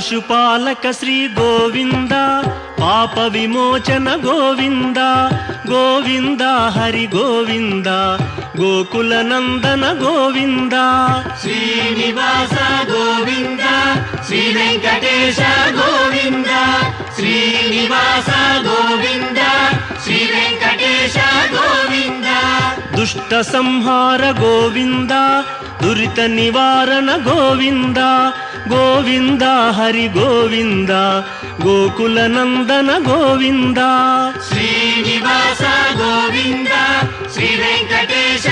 పశుపాలక శ్రీ గోవింద, పాప విమోచన గోవింద, గోవింద హరి గోవింద, గోకుల నందన గోవింద. శ్రీనివాస గోవింద, శ్రీ వెంకటేశ గోవింద, శ్రీనివాస గోవింద, శ్రీ వెంకటేశ గోవింద. దుష్ట సంహార గోవింద, దురిత నివారణ గోవింద, గోవింద హరి గోవింద, గోకుల నందన గోవింద. శ్రీనివాస గోవింద, శ్రీ వెంకటేశ